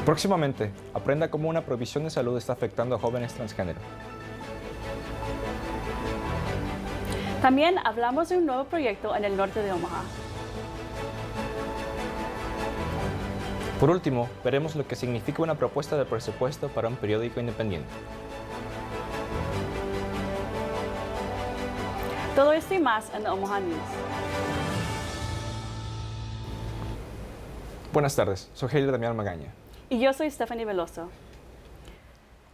Próximamente, aprenda cómo una provisión de salud está afectando a jóvenes transgénero. También hablamos de un nuevo proyecto en el norte de Omaha. Por último, veremos lo que significa una propuesta de presupuesto para un periódico independiente. Todo esto y más en Omaha News. Buenas tardes, soy Heiler Damián Magaña. Y yo soy Stephanie Veloso.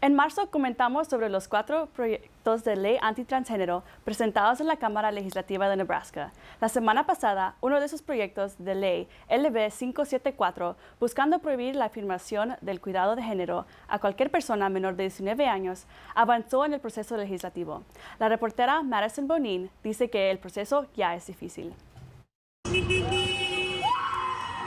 En marzo comentamos sobre los 4 proyectos de ley antitransgénero presentados en la Cámara Legislativa de Nebraska. La semana pasada, uno de esos proyectos de ley, LB 574, buscando prohibir la afirmación del cuidado de género a cualquier persona menor de 19 años, avanzó en el proceso legislativo. La reportera Madison Bonin dice que el proceso ya es difícil.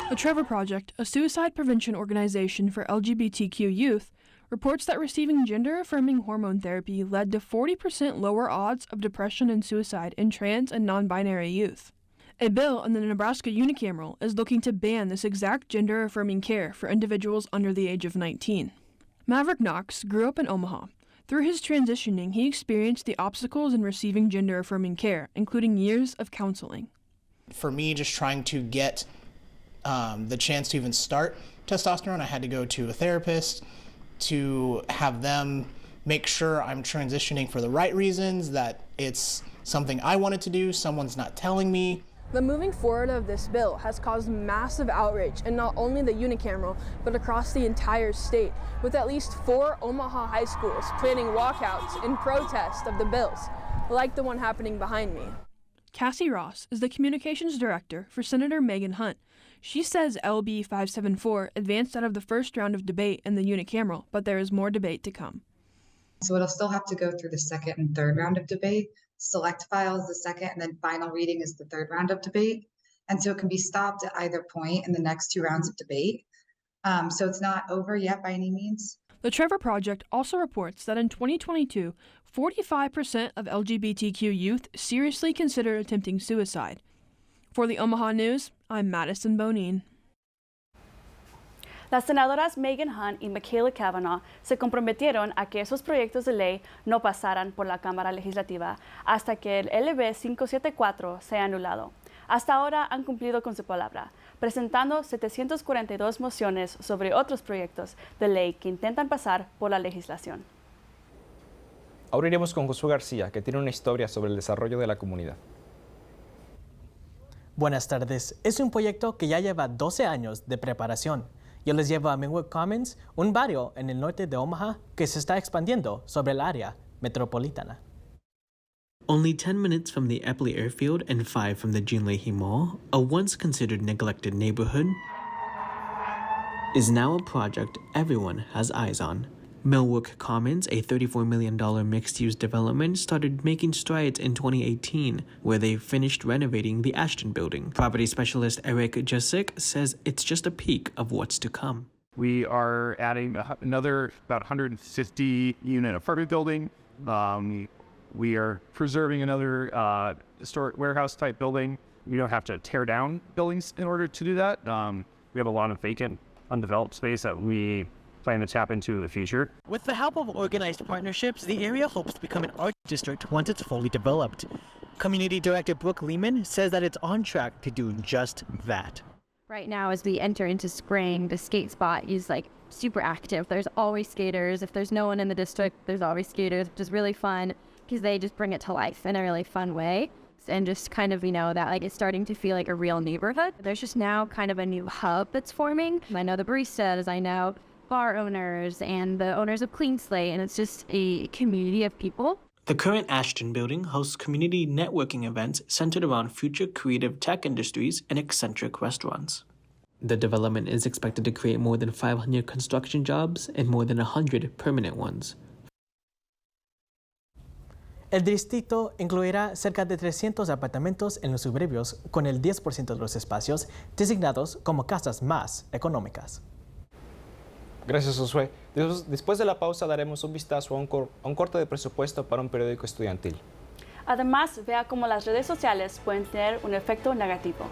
The Trevor Project, a suicide prevention organization for LGBTQ youth, reports that receiving gender-affirming hormone therapy led to 40% lower odds of depression and suicide in trans and non-binary youth. A bill in the Nebraska unicameral is looking to ban this exact gender-affirming care for individuals under the age of 19. Maverick Knox grew up in Omaha. Through his transitioning, he experienced the obstacles in receiving gender-affirming care, including years of counseling. For me, just trying to get the chance to even start testosterone, I had to go to a therapist to have them make sure I'm transitioning for the right reasons, that it's something I wanted to do, someone's not telling me. The moving forward of this bill has caused massive outrage in not only the unicameral, but across the entire state, with at least 4 Omaha high schools planning walkouts in protest of the bills, like the one happening behind me. Cassie Ross is the communications director for Senator Megan Hunt. She says LB 574 advanced out of the first round of debate in the unicameral, but there is more debate to come. So it'll still have to go through the second and third round of debate. Select file is the second, and then final reading is the third round of debate. And so it can be stopped at either point in the next 2 rounds of debate. So it's not over yet by any means. The Trevor Project also reports that in 2022, 45% of LGBTQ youth seriously considered attempting suicide. For the Omaha News, I'm Madison Bonin. Las senadoras Megan Hunt y Michaela Cavanaugh se comprometieron a que esos proyectos de ley no pasaran por la Cámara Legislativa hasta que el LB 574 sea anulado. Hasta ahora han cumplido con su palabra, presentando 742 mociones sobre otros proyectos de ley que intentan pasar por la legislación. Ahora iremos con Josué García, que tiene una historia sobre el desarrollo de la comunidad. Buenas tardes. Es un proyecto que ya lleva 12 años de preparación. Yo les llevo a Millwood Commons, un barrio en el norte de Omaha que se está expandiendo sobre el área metropolitana. Only 10 minutes from the Epley Airfield and 5 from the Jean Leahy Mall, a once considered neglected neighborhood is now a project everyone has eyes on. Millwood Commons, a $34 million mixed-use development, started making strides in 2018, where they finished renovating the Ashton building. Property specialist Eric Jasic says it's just a peek of what's to come. We are adding another about 150-unit apartment building. We are preserving another historic warehouse-type building. We don't have to tear down buildings in order to do that. We have a lot of vacant, undeveloped space that we plan to tap into in the future. With the help of organized partnerships, the area hopes to become an art district once it's fully developed. Community Director Brooke Lehman says that it's on track to do just that. Right now, as we enter into spring, the skate spot is like super active. There's always skaters. If there's no one in the district, there's always skaters, which is really fun because they just bring it to life in a really fun way. And just kind of, that like it's starting to feel like a real neighborhood. There's just now kind of a new hub that's forming. I know the baristas, I know bar owners and the owners of Clean Slate, and it's just a community of people. The current Ashton building hosts community networking events centered around future creative tech industries and eccentric restaurants. The development is expected to create more than 500 construction jobs and more than 100 permanent ones. El distrito incluirá cerca de 300 apartamentos en los suburbios, con el 10% de los espacios designados como casas más económicas. Gracias, Josué. Después de la pausa daremos un vistazo a un corte de presupuesto para un periódico estudiantil. Además, vea cómo las redes sociales pueden tener un efecto negativo.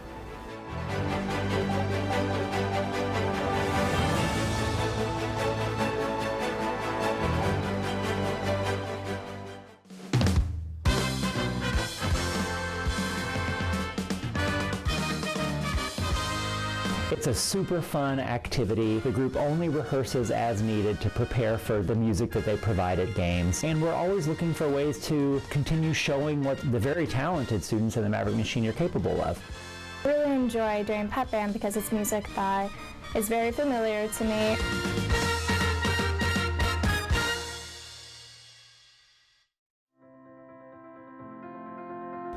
It's a super fun activity. The group only rehearses as needed to prepare for the music that they provide at games. And we're always looking for ways to continue showing what the very talented students in the Maverick Machine are capable of. I really enjoy doing pep band because it's music that is very familiar to me.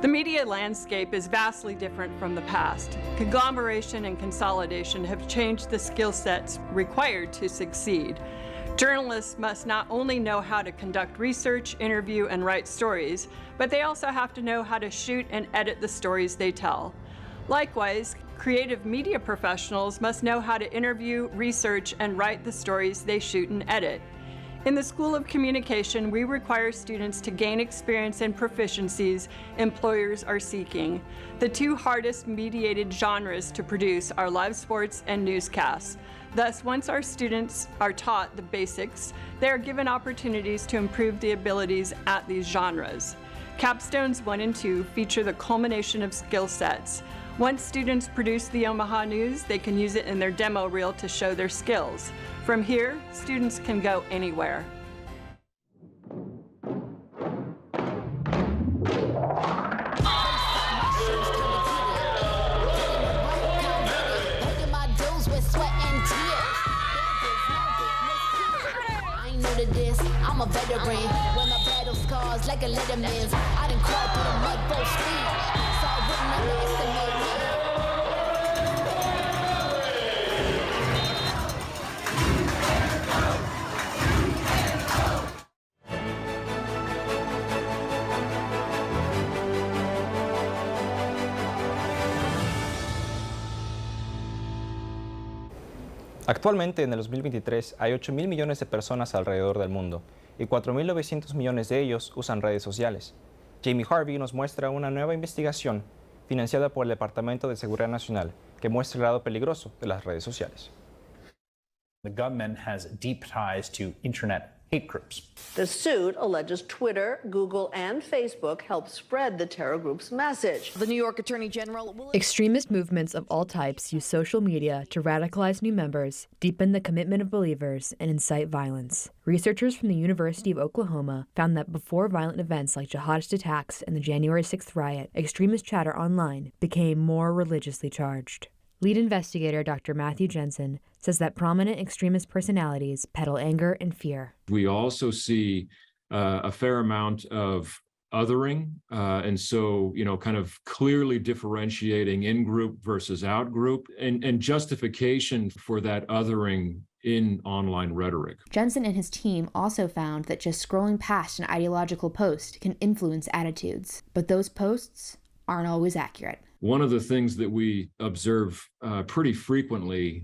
The media landscape is vastly different from the past. Conglomeration and consolidation have changed the skill sets required to succeed. Journalists must not only know how to conduct research, interview, and write stories, but they also have to know how to shoot and edit the stories they tell. Likewise, creative media professionals must know how to interview, research, and write the stories they shoot and edit. In the School of Communication, we require students to gain experience and proficiencies employers are seeking. The two hardest mediated genres to produce are live sports and newscasts. Thus, once our students are taught the basics, they are given opportunities to improve the abilities at these genres. Capstones 1 and 2 feature the culmination of skill sets. Once students produce the Omaha News, they can use it in their demo reel to show their skills. From here, students can go anywhere. I'm a veteran, wear my battle scars like a letterman's. I done crawled through the mud both streets, so I wouldn't underestimate me. Actualmente, en el 2023, hay 8.000 millones de personas alrededor del mundo y 4.900 millones de ellos usan redes sociales. Jamie Harvey nos muestra una nueva investigación financiada por el Departamento de Seguridad Nacional que muestra el lado peligroso de las redes sociales. The government has deep ties to internet hate groups. The suit alleges Twitter, Google, and Facebook helped spread the terror group's message. The New York Attorney General will... Extremist movements of all types use social media to radicalize new members, deepen the commitment of believers, and incite violence. Researchers from the University of Oklahoma found that before violent events like jihadist attacks and the January 6th riot, extremist chatter online became more religiously charged. Lead investigator Dr. Matthew Jensen says that prominent extremist personalities peddle anger and fear. We also see a fair amount of othering, and so, kind of clearly differentiating in-group versus out-group, and justification for that othering in online rhetoric. Jensen and his team also found that just scrolling past an ideological post can influence attitudes, but those posts aren't always accurate. One of the things that we observe pretty frequently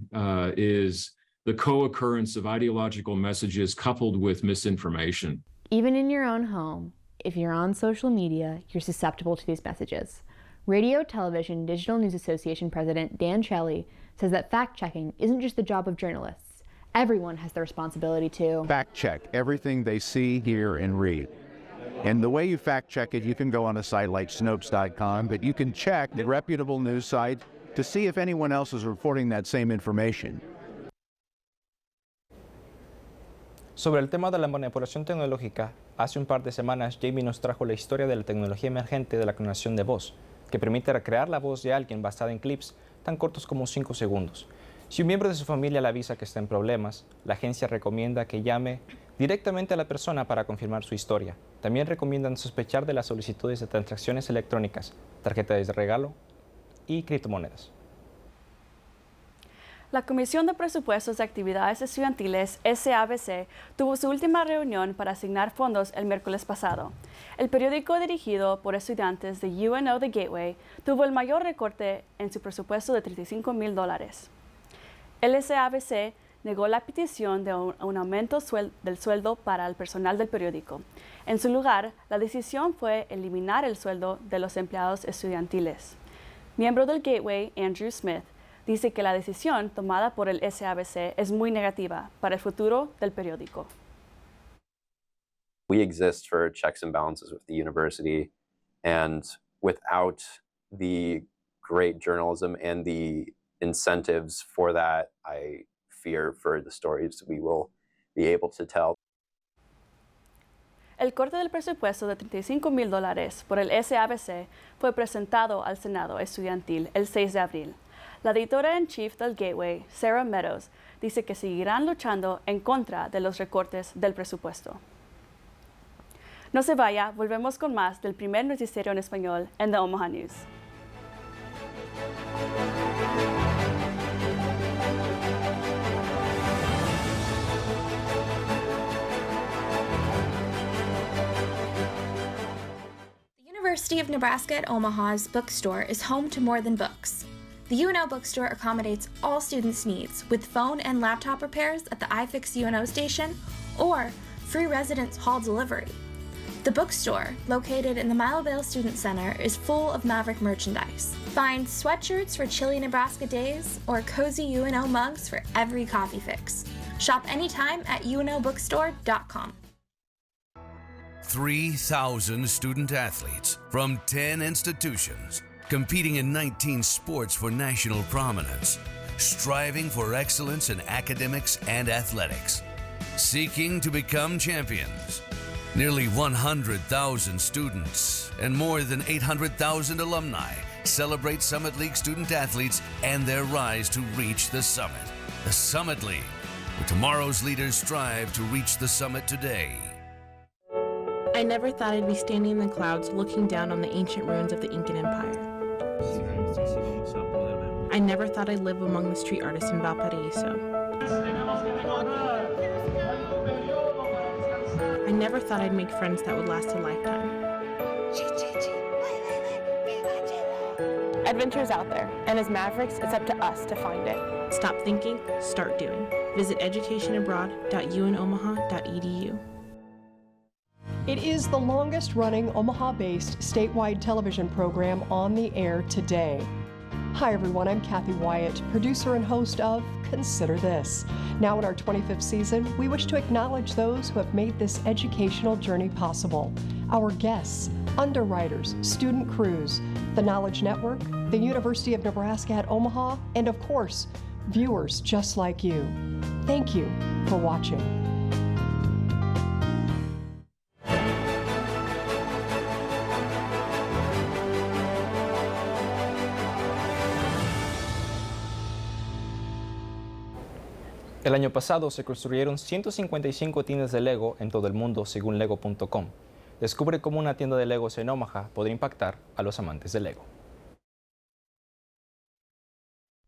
is the co-occurrence of ideological messages coupled with misinformation. Even in your own home, if you're on social media, you're susceptible to these messages. Radio, Television, Digital News Association President Dan Shelley says that fact-checking isn't just the job of journalists. Everyone has the responsibility to fact-check everything they see, hear, and read. And the way you fact check it, you can go on a site like Snopes.com, but you can check the reputable news site to see if anyone else is reporting that same information. Sobre el tema de la manipulación tecnológica, hace un par de semanas Jamie nos trajo la historia de la tecnología emergente de la clonación de voz, que permite recrear la voz de alguien basada en clips tan cortos como 5 segundos. Si un miembro de su familia le avisa que está en problemas, la agencia recomienda que llame directamente a la persona para confirmar su historia. También recomiendan sospechar de las solicitudes de transacciones electrónicas, tarjetas de regalo y criptomonedas. La Comisión de Presupuestos de Actividades Estudiantiles, SABC, tuvo su última reunión para asignar fondos el miércoles pasado. El periódico dirigido por estudiantes de UNO The Gateway tuvo el mayor recorte en su presupuesto de $35,000. El SABC negó la petición de un aumento del sueldo para el personal del periódico. En su lugar, la decisión fue eliminar el sueldo de los empleados estudiantiles. Miembro del Gateway, Andrew Smith, dice que la decisión tomada por el SABC es muy negativa para el futuro del periódico. We exist for checks and balances with the university, and without the great journalism and the incentives for that, I fear for the stories we will be able to tell. El corte del presupuesto de $35,000 por el SABC fue presentado al Senado Estudiantil el 6 de abril. La editora-en-chief del Gateway, Sarah Meadows, dice que seguirán luchando en contra de los recortes del presupuesto. No se vaya, volvemos con más del primer noticiero en español en The Omaha News. The University of Nebraska at Omaha's bookstore is home to more than books. The UNO bookstore accommodates all students' needs with phone and laptop repairs at the iFix UNO station or free residence hall delivery. The bookstore, located in the Milevale Student Center, is full of Maverick merchandise. Find sweatshirts for chilly Nebraska days or cozy UNO mugs for every coffee fix. Shop anytime at unobookstore.com. 3,000 student athletes from 10 institutions, competing in 19 sports for national prominence, striving for excellence in academics and athletics, seeking to become champions. Nearly 100,000 students and more than 800,000 alumni celebrate Summit League student athletes and their rise to reach the summit. The Summit League, where tomorrow's leaders strive to reach the summit today. I never thought I'd be standing in the clouds looking down on the ancient ruins of the Incan Empire. I never thought I'd live among the street artists in Valparaiso. I never thought I'd make friends that would last a lifetime. Adventure's out there, and as Mavericks, it's up to us to find it. Stop thinking, start doing. Visit educationabroad.unomaha.edu. It is the longest-running Omaha-based statewide television program on the air today. Hi everyone, I'm Kathy Wyatt, producer and host of Consider This. Now in our 25th season, we wish to acknowledge those who have made this educational journey possible. Our guests, underwriters, student crews, the Knowledge Network, the University of Nebraska at Omaha, and of course, viewers just like you. Thank you for watching. El año pasado se construyeron 155 tiendas de Lego en todo el mundo, según Lego.com. Descubre cómo una tienda de Legos en Omaha podría impactar a los amantes de Lego.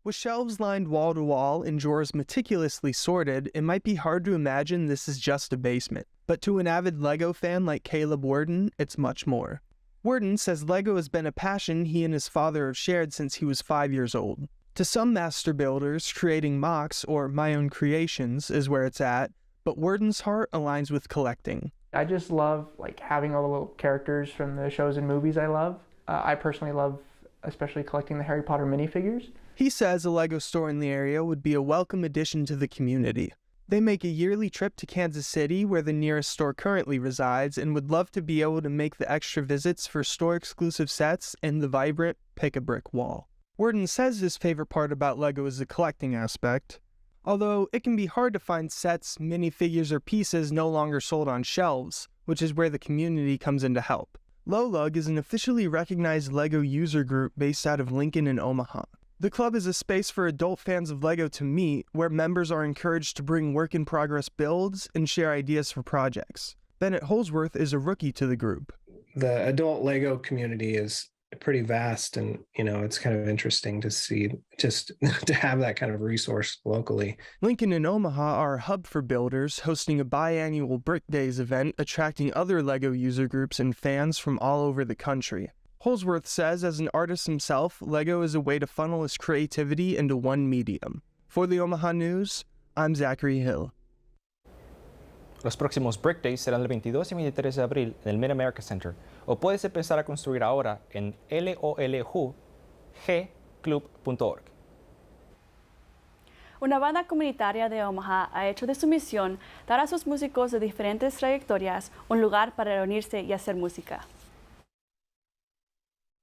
With shelves lined wall to wall and drawers meticulously sorted, it might be hard to imagine this is just a basement. But to an avid Lego fan like Caleb Worden, it's much more. Worden says Lego has been a passion he and his father have shared since he was 5 years old. To some master builders, creating mocks or my own creations is where it's at, but Worden's heart aligns with collecting. I just love having all the little characters from the shows and movies I love. I personally love especially collecting the Harry Potter minifigures. He says a Lego store in the area would be a welcome addition to the community. They make a yearly trip to Kansas City, where the nearest store currently resides, and would love to be able to make the extra visits for store-exclusive sets and the vibrant pick-a-brick wall. Worden says his favorite part about Lego is the collecting aspect. Although it can be hard to find sets, minifigures, or pieces no longer sold on shelves, which is where the community comes in to help. LOLUG is an officially recognized Lego user group based out of Lincoln and Omaha. The club is a space for adult fans of Lego to meet, where members are encouraged to bring work-in-progress builds and share ideas for projects. Bennett Holsworth is a rookie to the group. The adult Lego community is pretty vast, and it's kind of interesting to see, just to have that kind of resource locally. Lincoln and Omaha are a hub for builders, hosting a biannual Brick Days event attracting other Lego user groups and fans from all over the country. Holsworth says as an artist himself, Lego is a way to funnel his creativity into one medium. For the Omaha News, I'm Zachary Hill. Los próximos Brick Days serán el 22 y 23 de abril en el Mid-America Center, o puedes empezar a construir ahora en lolgclub.org. Una banda comunitaria de Omaha ha hecho de su misión dar a sus músicos de diferentes trayectorias un lugar para reunirse y hacer música.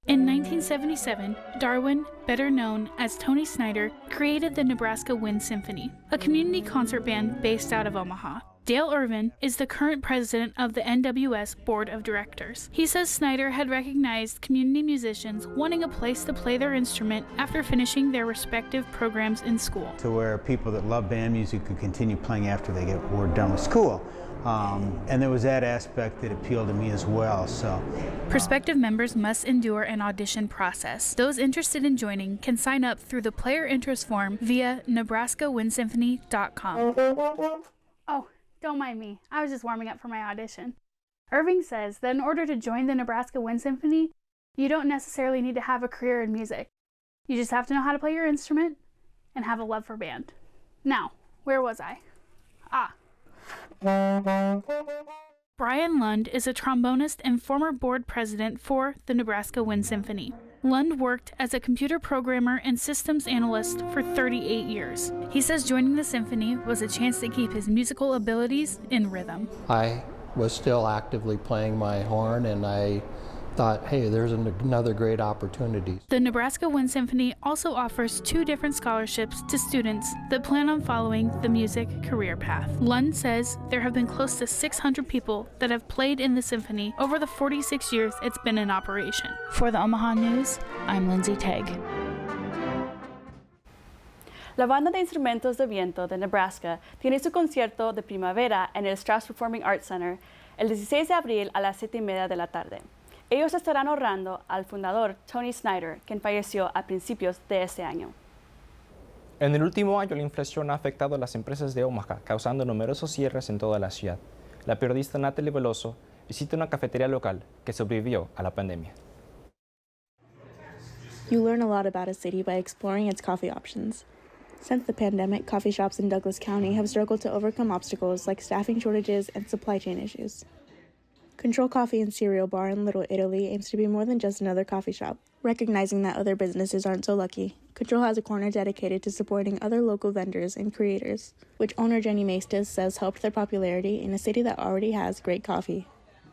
En In 1977, Darwin, better known as Tony Snyder, created the Nebraska Wind Symphony, a community concert band based out of Omaha. Dale Irvin is the current president of the NWS Board of Directors. He says Snyder had recognized community musicians wanting a place to play their instrument after finishing their respective programs in school. To where people that love band music could continue playing after they were done with school. And there was that aspect that appealed to me as well. So, prospective members must endure an audition process. Those interested in joining can sign up through the player interest form via nebraskawindsymphony.com. Oh, don't mind me. I was just warming up for my audition. Irving says that in order to join the Nebraska Wind Symphony, you don't necessarily need to have a career in music. You just have to know how to play your instrument and have a love for band. Now, where was I? Brian Lund is a trombonist and former board president for the Nebraska Wind Symphony. Lund worked as a computer programmer and systems analyst for 38 years. He says joining the symphony was a chance to keep his musical abilities in rhythm. I was still actively playing my horn, and I thought, hey, there's another great opportunity. The Nebraska Wind Symphony also offers 2 different scholarships to students that plan on following the music career path. Lund says there have been close to 600 people that have played in the symphony over the 46 years it's been in operation. For the Omaha News, I'm Lindsay Tegg. La Banda de Instrumentos de Viento de Nebraska tiene su concierto de primavera en el Strauss Performing Arts Center el 16 de abril a las 7:30 de la tarde. Ellos estarán honrando al fundador Tony Snyder, quien falleció a principios de este año. En el último año, la inflación ha afectado a las empresas de Omaha, causando numerosos cierres en toda la ciudad. La periodista Natalie Veloso visita una cafetería local que sobrevivió a la pandemia. You learn a lot about a city by exploring its coffee options. Since the pandemic, coffee shops in Douglas County have struggled to overcome obstacles like staffing shortages and supply chain issues. Control Coffee and Cereal Bar in Little Italy aims to be more than just another coffee shop. Recognizing that other businesses aren't so lucky, Control has a corner dedicated to supporting other local vendors and creators, which owner Jenny Maestas says helped their popularity in a city that already has great coffee.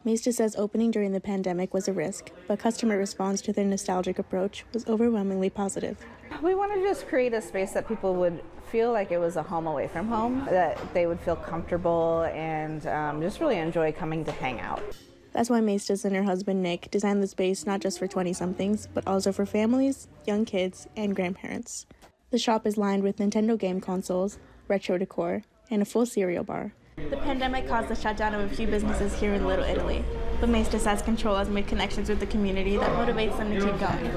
Maestas says opening during the pandemic was a risk, but customer response to their nostalgic approach was overwhelmingly positive. We wanted to just create a space that people would feel like it was a home away from home, that they would feel comfortable and just really enjoy coming to hang out. That's why Maestas and her husband Nick designed the space not just for 20-somethings, but also for families, young kids, and grandparents. The shop is lined with Nintendo game consoles, retro decor, and a full cereal bar. The pandemic caused the shutdown of a few businesses here in Little Italy, but Maestas says Control has made connections with the community that motivates them to keep going.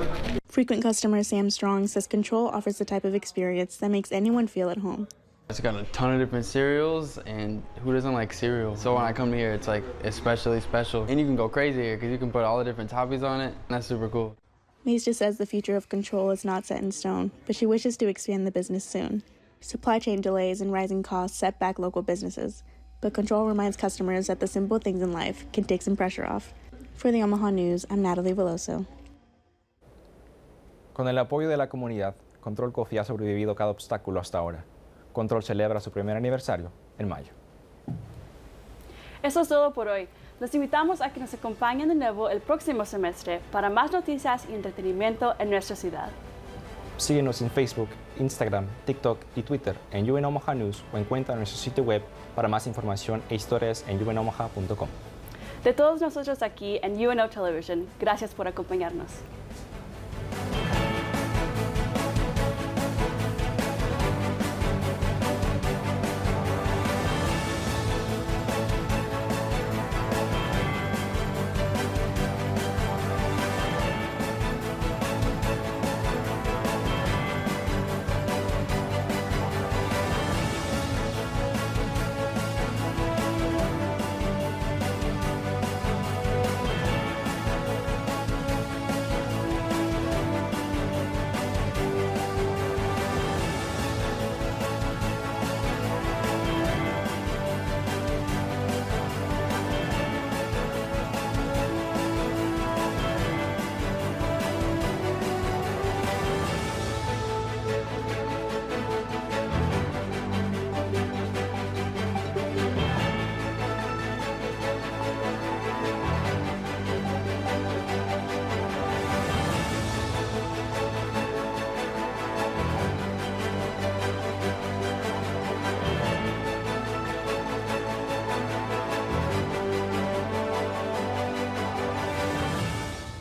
Frequent customer Sam Strong says Control offers the type of experience that makes anyone feel at home. It's got a ton of different cereals, and who doesn't like cereal? So when I come here, it's like especially special. And you can go crazy here because you can put all the different toppings on it, and that's super cool. Maestas says the future of Control is not set in stone, but she wishes to expand the business soon. Supply chain delays and rising costs set back local businesses, but Control reminds customers that the simple things in life can take some pressure off. For the Omaha News, I'm Natalie Veloso. Con el apoyo de la comunidad, Control Coffee ha sobrevivido cada obstáculo hasta ahora. Control celebra su primer aniversario en mayo. Eso es todo por hoy. Los invitamos a que nos acompañen de nuevo el próximo semestre para más noticias y entretenimiento en nuestra ciudad. Síguenos en Facebook, Instagram, TikTok y Twitter en UN Omaha News o encuentra nuestro sitio web para más información e historias en unomaha.com. De todos nosotros aquí en UNO Television, gracias por acompañarnos.